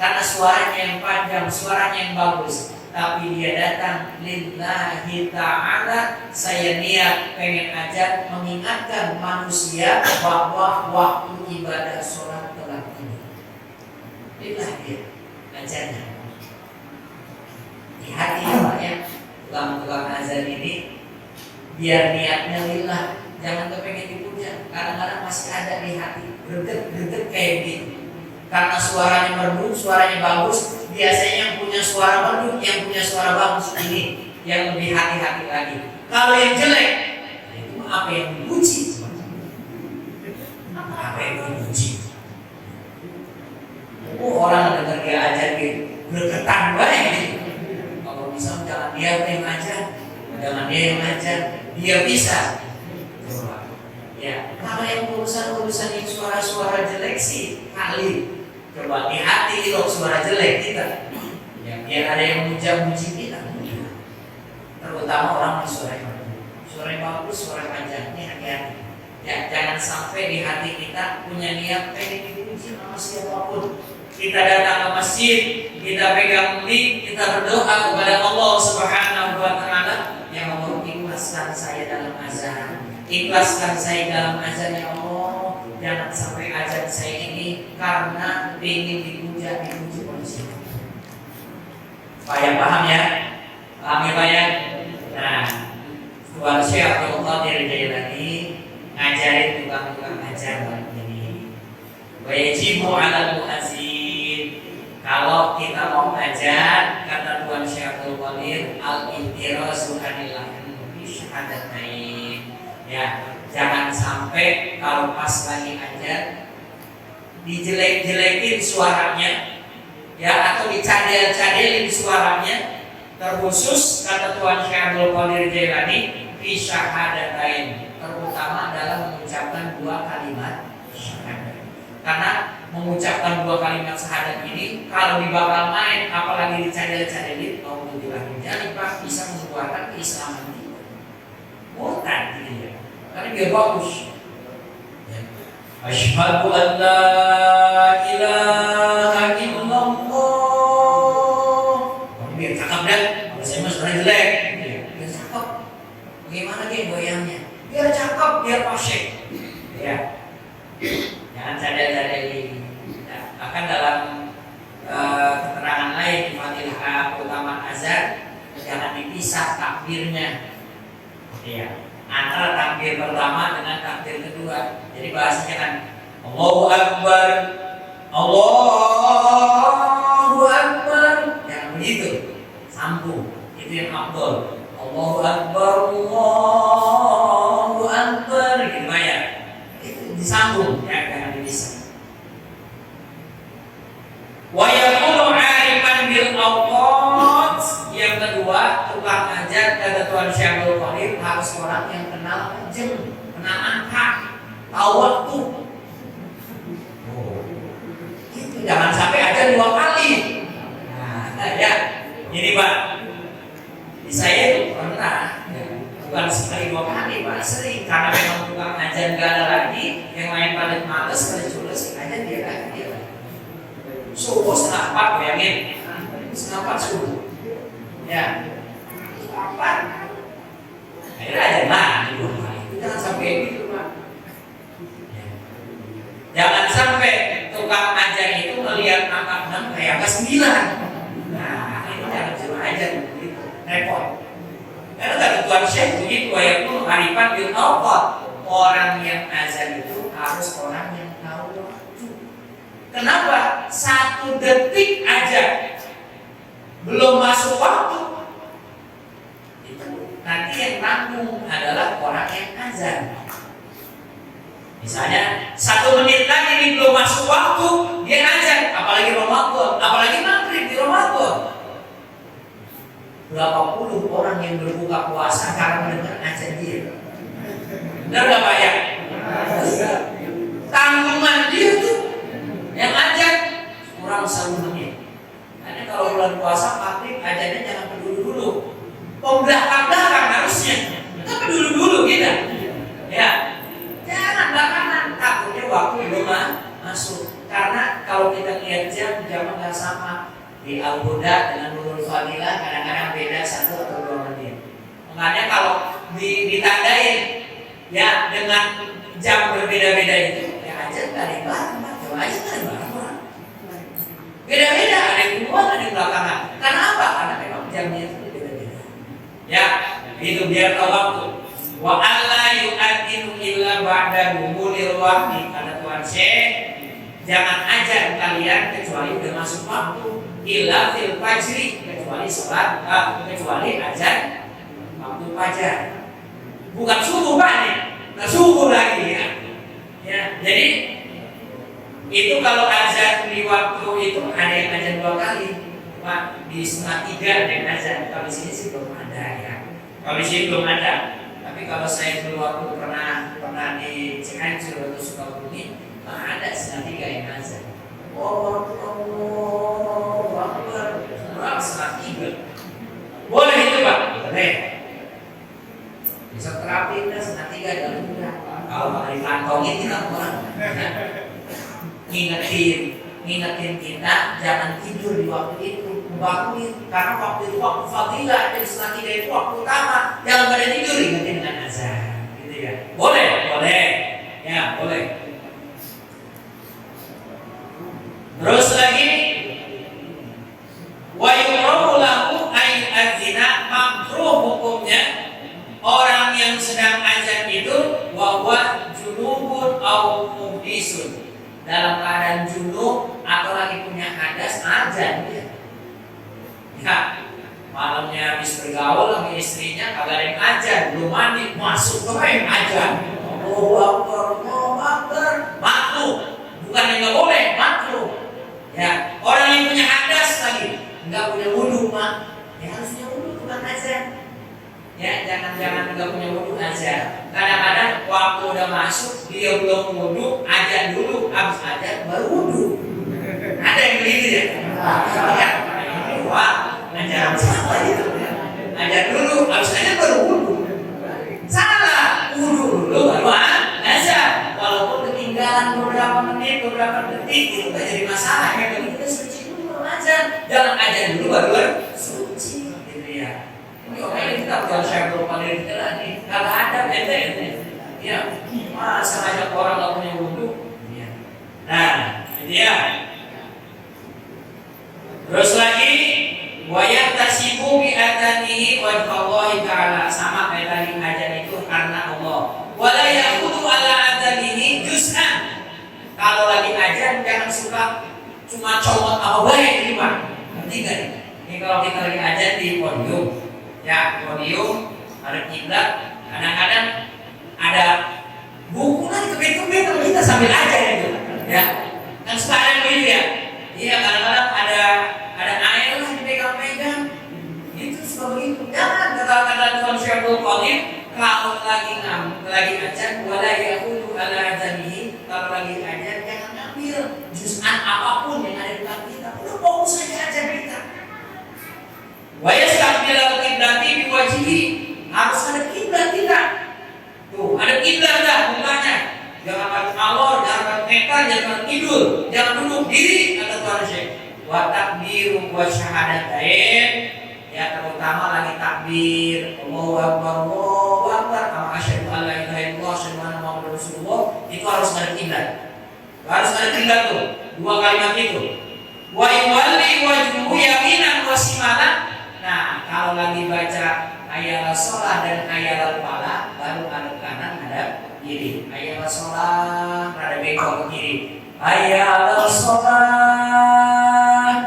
karena suaranya yang panjang, suaranya yang bagus, tapi dia datang lillahi ta'ala, saya niat pengen ajar mengingatkan manusia bahwa waktu ibadah sholat telah tiba. Lillah dia ajarnya di hati ya, tukang-tukang azan ini biar niatnya lillah, jangan kepengen dipuja. Kadang-kadang masih ada di hati greget kayak gitu, karena suaranya merdu, suaranya bagus. Biasanya yang punya suara merdu, yang punya suara bagus ini yang lebih hati-hati lagi. Kalau yang jelek, itu apa yang dipuji? Apa yang dipuji? Orang dengar dia ajar gitu, gregetan banget gitu. Kalau bisa jangan dia yang ajar, jangan dia yang ajar, dia bisa. Ya, kalau yang urusan yang suara-suara jelek sih kali. Coba di hati itu suara jelek kita. Ya, biar ada yang muji kita. Terutama orang yang suara yang bagus, suara panjang, ini hati-hati. Ya, jangan sampai di hati kita punya niat pengen dipuji sama siapapun. Kita datang ke masjid, kita pegang mic, kita berdoa kepada Allah Subhanahu Wa Taala yang Allah ikhlaskan saya dalam azan. Ikhlaskan saya dalam azan ya Allah. Jangan sampai azan saya ini karena ingin dipuji manusia. Paham ya? Paham ya Pak ya? Nah, Tuan Syekh Abdul Qadir Jailani ngajarin tukang-tukang ajar ini. Wajibu 'alal muazzin. Kalau kita mau ajar, kata Tuan Syekh Abdul Qadir, al-intirazu 'anil lahmi syahadatain. Ya, jangan sampai kalau pas lagi ajar dijelek-jelekin suaranya, ya, atau dicadel-cadelin suaranya. Terkhusus kata Tuan Syekh Abdul Qadir Jailani fi syahadatain, terutama dalam mengucapkan dua kalimat syahadat. Karena mengucapkan dua kalimat syahadat ini kalau dibakal main, apalagi dicadel-cadelin, jadi Pak bisa mengeluarkan keislaman kita. Murtad dia. Karena dia bagus. Asyhadu an la ilaha illallah. Biar cakep dah. Kalau saya mas orang jelek, biar cakep. Bagaimana dia goyangnya? Biar cakep, biar fasih. Ya. Jangan cadel-cadelin. Bahkan dalam keterangan lain di Fatihah utama azan, jangan dipisah takbirnya. Ya. Antara takbir pertama dengan takbir kedua. Jadi bahasanya kan Allahu Akbar, Allahu Akbar. Jangan begitu, sambung. Itu yang afdol. Allahu Akbar, Allahu Akbar. Gitu ya. Itu disambung, ya, jangan dipisah. Wa yaqulu 'arifan bil awqat. Yang kedua, tukang ajar kata Tuan Syekh Abdul Qadir harus orang yang kenal jam, kenal angka, tahu waktu. Itu jangan sampai ajar 2 kali. Nah, ya, ini Pak, di saya itu pernah, bukan sekali 2 kali, Pak, sering karena memang tukang ajar gak ada lagi, yang lain pada males, pada cules, aja dia lagi. Subuh setengah 4, bayangin, setengah 4 subuh. Ya, apa? Akhirnya aja lah, itu jangan sampai gitu Pak. lihat angka 6 kayak angka 9. Nah, ini jangan cuma aja begitu, repot. Karena kata Tuhan Syekh begitu, ayatku arifan bil awqat. Orang yang azan itu harus orang yang tahu waktu. Kenapa? 1 detik aja belum masuk waktu, itu nanti yang tanggung adalah orang yang azan. Misalnya 1 menit lagi ini belum masuk waktu, dia azan, apalagi Ramadan, apalagi maghrib di Ramadan. Berapa puluh orang yang berbuka puasa karena mendengar azan dia. Benar gak Pak ya? Tanggungan dia tuh yang azan kurang 1 menit. Karena kalau bulan puasa maghrib azannya jangan peduli dulu. Belakang harusnya. Kita peduli dulu kita. Ya. Jangan belakangan, takutnya waktu belum masuk. Karena kalau kita lihat jam nggak sama. Di Al-Huda dengan Nurul Fadilah kadang-kadang beda 1 atau 2 menit. Makanya kalau ditandain ya dengan jam berbeda-beda itu, ya aja dari belakang, coba aja dari belakang. Beda-beda, ada yang duluan, ada yang belakangan. Karena apa? Karena memang jamnya itu beda-beda. Ya, itu biar tahu waktu. Wa alla yu'adinu illa ba'da gumulil waqti, kata Tuhan Syekh, jangan ajar kalian kecuali udah masuk waktu. Illa fil fajri, kecuali sholat, kecuali azan waktu fajar. Bukan subuh Pak nih, nggak subuh lagi ya. Ya, jadi itu kalau azan di waktu itu ada yang azan 2 kali, Pak, di 2:30 ada yang azan. Kalau di sini sih belum ada ya. Kalau di sini belum ada. Tapi kalau saya dulu waktu pernah di Cianjur atau Sukabumi, ada 2:30 yang azan. Berapa 2:30? Boleh itu Pak? Boleh. Bisa terapin dah 2:30 dalam bulan. Kalau mau dikantongin kita orang ngingetin kita jangan tidur di waktu itu, bangunin karena waktu itu waktu fadilah, jadi 2:30 itu waktu utama. Jangan pada tidur, ingetin dengan azan, gitu ya. Boleh, ya boleh. Terus lagi wa yukrahu lahu ay adzina, makruh hukumnya orang yang sedang azan itu wa huwa junubun au muhdisun, dalam keadaan junub atau lagi punya hadas azan dia. Ya, malamnya habis bergaul sama istrinya kagak ada yang azan, belum mandi masuk ke yang azan. Allahu Akbar, makruh. Bukan yang nggak boleh, makruh. Ya, orang yang punya hadas lagi nggak punya wudu mah, ya harusnya wudu bukan azan. Ya, jangan nggak punya wudu azan. Kadang-kadang waktu udah masuk dia belum wudu, azan dulu, habis azan baru wudu. Ada yang begitu ya? Ya, wah, ajaran salah itu. Azan dulu, habis azan baru wudu. Salah, wudu dulu baru azan. Walaupun ketinggalan beberapa menit, beberapa detik itu nggak jadi masalah. Ya, kalau kita suci dulu baru azan, jangan azan dulu baru suci, gitu ya. Ini orang kita bukan saya berupa diri kita lagi, kalau ada beda. Ya, masa ngajak orang nggak punya wudu. Ya. Nah, itu ya. Terus lagi, wayat tasibu bi adanihi wa Allahi taala, sama kayak tadi azan itu karena Allah. Wala yaqudu ala adanihi juz'an. Kalau lagi azan jangan suka cuma comot apa baik ini Pak. Ngerti nggak nih? Ini kalau kita lagi azan di podium, ya podium ada kiblat, kadang-kadang ada buku kan kebit-kebit kalau kita sambil aja itu, ya kan sekarang begitu ya. Iya, kadang-kadang ada air lah dipegang-pegang, itu suka begitu. Jangan kata-kata Tuhan Syaikhul Qadir, kalau lagi azan wala yaqudu ala azanihi, kalau lagi azan jangan ngambil juz'an apapun yang ada di depan kita, udah fokus saja azan kita. Wa yastaqbil al-qiblati biwajhihi, harus ada kiblat kita. Tuh, ada kiblat dah mukanya. Jangan pakai alor, jangan nekat, jangan tidur, jangan duduk diri, kata Tuhan Syekh. Wa takbiru wa syahadatain, ya terutama lagi takbir, Allahu Akbar, sama asyhadu an la ilaha illallah, asyhadu anna Muhammadar Rasulullah, itu harus ada kiblat. Harus ada kiblat tuh, 2 kalimat itu. wa yuwalli wajhu yaminan wa shimalan. Nah, kalau lagi baca hayal sholat dan hayal falah baru ngadep kanan ngadep kiri. Hayal sholat ada bengkok ke kiri. Hayal sholat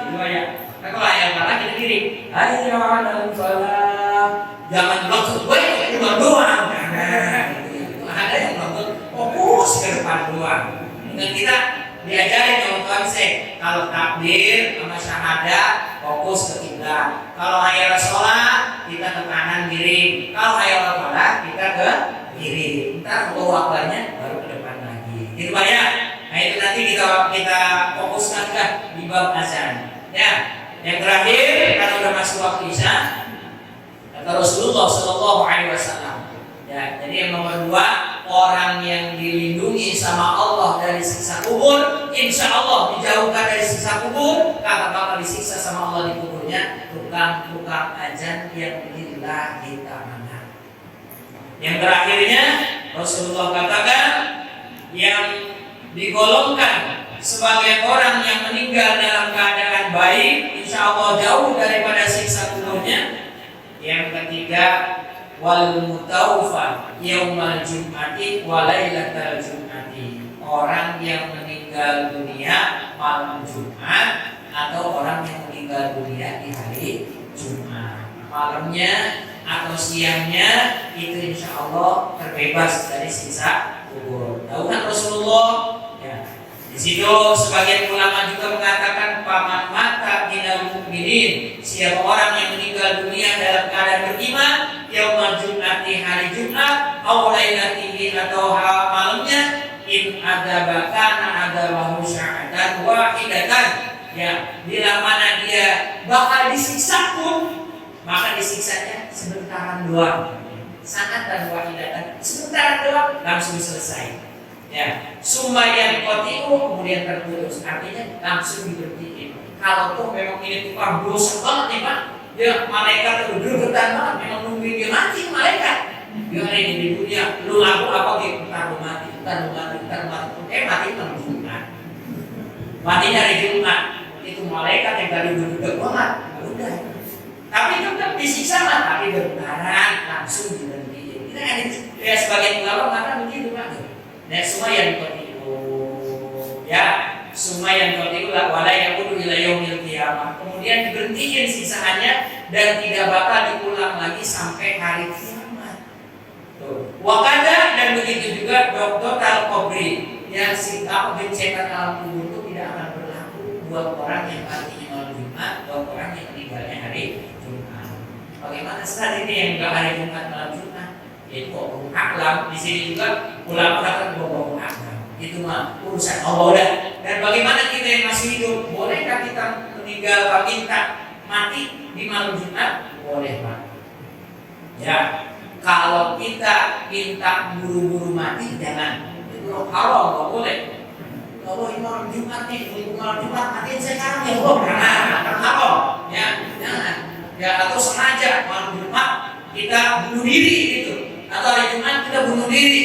itu aja. Nah, kalau hayal falah kita kiri. Hayal falah. Jangan melotot gue itu doang. Ada yang melotot fokus ke depan doang. Dan kita diajarin sama Tuhan kalau takbir sama syahadat fokus ke kiblat. Kalau hayal sholat kita ke kanan kiri. Kalau hayal falah kita ke kiri. Ntar Allahu akbarnya baru ke depan lagi. Gitu Pak ya. Nah itu nanti kita fokuskan kan di bab azan. Ya. Yang terakhir karena udah masuk waktu isya kata Rasulullah Shallallahu Alaihi Wasallam. Ya. Jadi yang nomor 2 orang yang dilindungi sama Allah dari siksa kubur, insya Allah dijauhkan dari siksa kubur, kata bakal disiksa sama Allah di kuburnya tukang-tukang azan yang lillahi ta'ala. Yang terakhirnya Rasulullah katakan yang digolongkan sebagai orang yang meninggal dalam keadaan baik, insya Allah jauh daripada siksa kuburnya. Yang ketiga wal mutawaffa yaumal jum'ati wa lailatal jum'ati, orang yang meninggal dunia malam Jumat atau orang yang meninggal dunia di hari Jumat, malamnya atau siangnya itu insya Allah terbebas dari siksa kubur. Tahu kan Rasulullah? Ya. Di situ sebagian ulama juga mengatakan paman mata minal mukminin, siapa orang yang meninggal dunia dalam keadaan beriman yaumul Jumat di hari Jumat aw lailatihi atau malamnya in adabakana adalahu sya'atan wahidatan, ya bila mana dia bakal disiksa pun maka disiksanya sebentaran doang, sangat dan wahidatan, sebentaran doang langsung selesai. Ya, sumayan kotiu kemudian terputus, artinya langsung diberhentiin. Kalau tuh memang ini tukang dosa banget nih Pak, ya malaikat tuh gergetan banget, memang nungguin dia mati malaikat. Dia hari ini di dunia, lu laku apa gitu, ntar lu mati, mati malam Jumat. Matinya hari Jumat, itu malaikat yang tadi udah banget, udah. Tapi tetap disiksa lah, tapi berbentaran langsung diberhentiin. Kita kan ya sebagian ulama mengatakan begitu Pak. Dan semua yang kotiu, ya semua yang kotiu lah wala yaqudu ila yaumil qiyamah, kemudian diberhentiin sisaannya dan tidak bakal diulang lagi sampai hari kiamat. Tuh. Wakada dan begitu juga dokter al-qabri, yang sikap gencatan alam kubur itu tidak akan berlaku buat orang yang matinya malam Jumat, buat orang yang meninggalnya hari Jumat. Bagaimana saat ini yang enggak hari Jumat malam Jumat? Itu kok aklam di sini juga ulama kata bohong aklam. Itu mah urusan Allah dah. Dan bagaimana kita yang masih hidup, bolehkah kita meninggal minta mati di malam Jumat? Boleh Pak. Ya, kalau kita minta buru-buru mati jangan. Itu haram, nggak boleh. Kalau ini malam Jumat nih, malam Jumat matiin sekarang ya Allah. Jangan, haram. Ya, jangan. Ya atau sengaja malam Jumat kita bunuh diri gitu. Atau hari Jumat kita bunuh diri,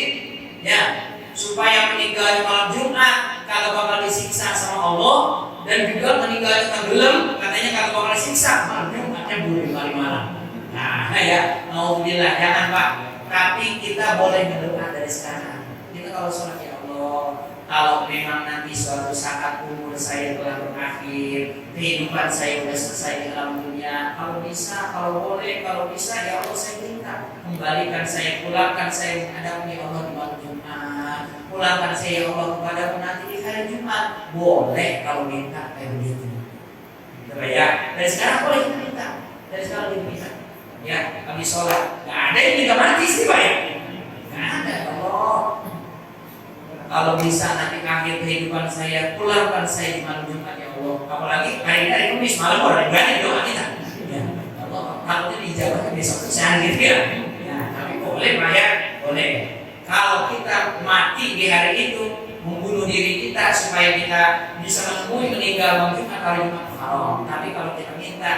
ya supaya meninggal malam Jumat kalau bakal disiksa sama Allah, dan juga meninggal tenggelam katanya kalau bakal disiksa malam Jumatnya bunuh hari malam. Nah ya, alhamdulillah jangan Pak. Tapi kita boleh berdoa dari sekarang. Kita kalau sholat ya Allah, kalau memang nanti suatu saat umur saya telah berakhir, kehidupan saya sudah selesai di alam dunia, kalau bisa, kalau boleh, kalau bisa ya Allah saya minta kembalikan saya, pulangkan saya menghadapi Allah di malam Jumat, pulangkan saya ya Allah kepada nanti di hari Jumat. Boleh kalau minta kayak begitu. Coba ya, dari sekarang boleh kita minta, dari sekarang kita minta. Ya, kami sholat, nggak ada yang minta mati sih Pak ya, nggak ada Allah. Kalau bisa nanti akhir kehidupan saya, pulangkan saya di malam Jumat ya Allah. Apalagi hari ini hari Kamis malam orang berani doa kita. Ya, Allah kalau dijawabnya besok bisa gitu ya. Ya, tapi boleh Pak ya, boleh. Kalau kita mati di hari itu, membunuh diri kita supaya kita bisa menemui meninggal malam Jumat hari Jumat haram. Tapi kalau kita minta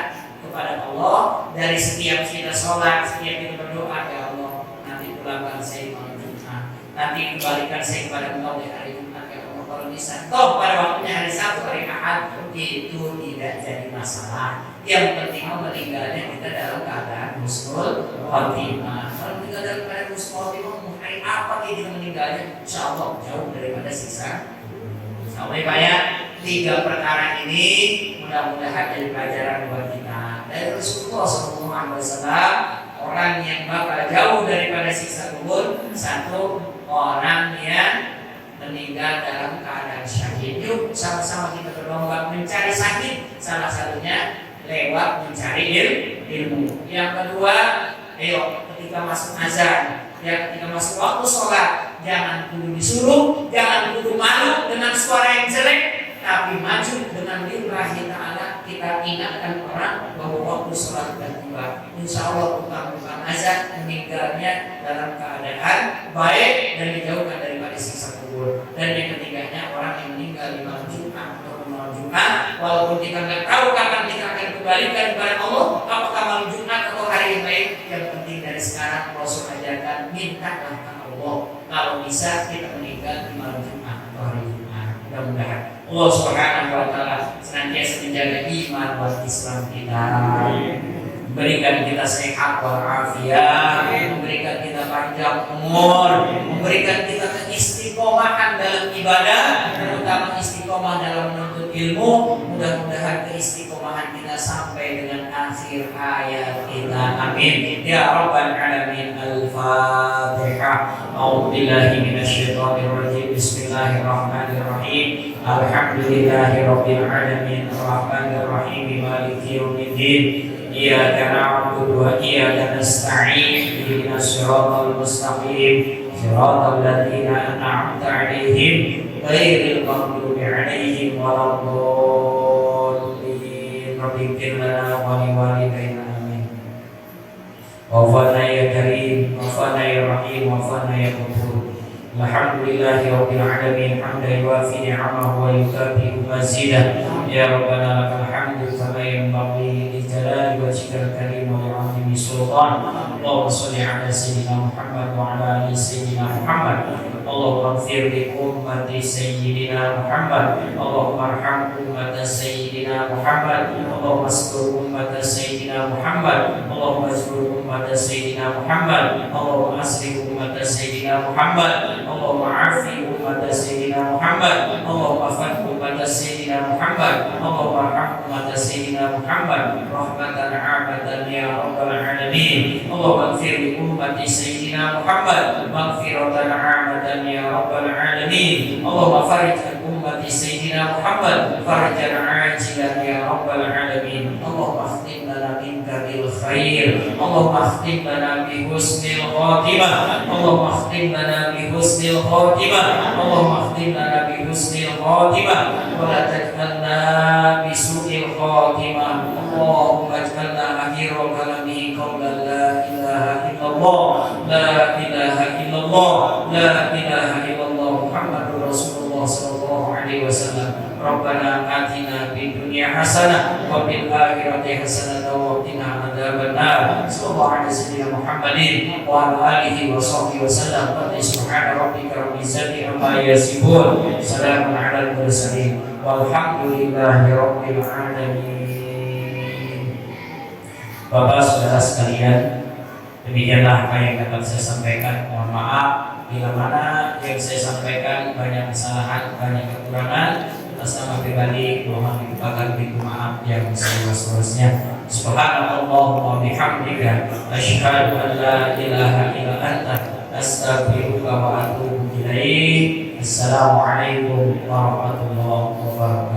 kepada Allah dari setiap kita sholat, setiap kita berdoa ya Allah, nanti pulangkan saya malam Jumat, nanti kembalikan saya kepada Allah di hari Jumat ya Allah. Kalau bisa, toh pada waktunya hari Sabtu, hari Ahad, itu tidak jadi masalah. Yang penting meninggalnya kita dalam keadaan husnul khotimah. Kalau meninggal dalam keadaan husnul khotimah, hari apa kita meninggalnya? Insya Allah jauh daripada siksa. Sampai banyak 3 perkara ini mudah-mudahan jadi pelajaran buat kita. Dari Rasulullah SAW, orang yang bakal jauh daripada siksa kubur, 1 orang yang meninggal dalam keadaan syahid. Yuk sama-sama kita berlomba mencari sakit. Salah satunya lewat mencari ilmu. Yang kedua, ayo ketika masuk azan, ya ketika masuk waktu sholat, jangan kudu disuruh, jangan kudu malu dengan suara yang jelek, tapi maju dengan lillahi ta'ala. Kita ingatkan orang bahwa waktu sholat sudah tiba. Insya Allah tukang-tukang azan meninggalnya dalam keadaan baik dan dijauhkan daripada siksa kubur. Dan yang ketiganya, orang yang meninggal di malam Jumat atau malam Jumat, walaupun kita nggak tahu kapan kita akan kembalikan kepada Allah, apakah malam Jumat atau hari yang lain, yang penting dari sekarang Rasul ajarkan mintalah ke Allah. Kalau bisa kita meninggal di malam Jumat atau hari Jumat. Mudah-mudahan Allah Subhanahu wa taala senantiasa menjaga iman dan Islam kita, memberikan kita sehat walafiat, memberikan kita panjang umur, memberikan kita keistiqomahan dalam ibadah, terutama istiqomah dalam menuntut ilmu. Mudah-mudahan keistiqomahan kita sampai dengan akhir hayat kita. Amin ya rabbal alamin. Al-Fatihah. A'udzubillahi minasyaitonir rajim. Bismillahirrahmanirrahim. Alhamdulillahirabbil alamin. Arrahmanir rahim. Maliki yaumiddin. Iyyaka na'budu wa iyyaka nasta'in. Ihdinas siratal mustaqim. Siratal ladzina an'amta 'alaihim ghairil maghdubi 'alaihim waladdallin. Rabbighfir lana wa liwalidayna. Amin. Wafana ya karim, wafana ya rahim, wafana ya ghafur. Alhamdulillahi rabbil alamin. Hamdan yuwafi ni'amahu wa yukafi mazidah. Ya Rabbana lakal hamdu kama yanbaghi li jalali wajhikal karim wa li'azimi sultan. Allahumma shalli ala sayyidina Muhammad wa ala ali sayyidina Muhammad. Allahumma ighfir li ummati sayyidina Muhammad. Allahumma arham ummata sayyidina Muhammad. Allahumma astur ummata sayyidina Muhammad. Allahumma astur ummata sayyidina Muhammad. Allahumma asrif ummata sayyidina Muhammad. Allahumma afi ummata sayyidina Muhammad. Allahumma fad ummata sayyidina Muhammad. Allahumma arham ummata sayyidina Muhammad rahmatan 'amatan ya rabbal alamin. Allahumma ighfir li ummati sayyidina Muhammad maghfiratan 'amatan ya rabbal alamin. Allahumma farij an ummati sayyidina Muhammad farjan 'ajilan ya rabbal alamin. Allahumma akhtim lana minka bil khair. Allahumma akhtim lana bi husnil khatimah. Allahumma akhtim lana bi husnil khatimah. Allahumma akhtim lana bi husnil khatimah wa la taj'alna bi su'il khatimah. Allahumma ij'alna akhira kalami qawlan la ilaha illallah, la ilaha illallah, la ilaha illallah Muhammadur Rasulullah sallallahu alaihi wasallam. Rabbana atina fid dunya hasanah wa fil akhirati hasanah wa qina adzabannar. Sallallahu alaihi wasallam Muhammadin wa ala alihi wa sahbihi wasallam. Subhana rabbika rabbil izzati amma yasifun. Salamun alal mursalin. Walhamdulillahi rabbil alamin. Bapak saudara sekalian, demikianlah apa yang dapat saya sampaikan. Mohon maaf bila mana yang saya sampaikan banyak kesalahan, banyak kekurangan. Atas nama pribadi mohon dilupakan pintu maaf yang seluas-luasnya. Subhanallah wa bihamdika asyhadu an la ilaha illa anta astaghfiruka wa atubu ilaik. Assalamualaikum warahmatullahi wabarakatuh.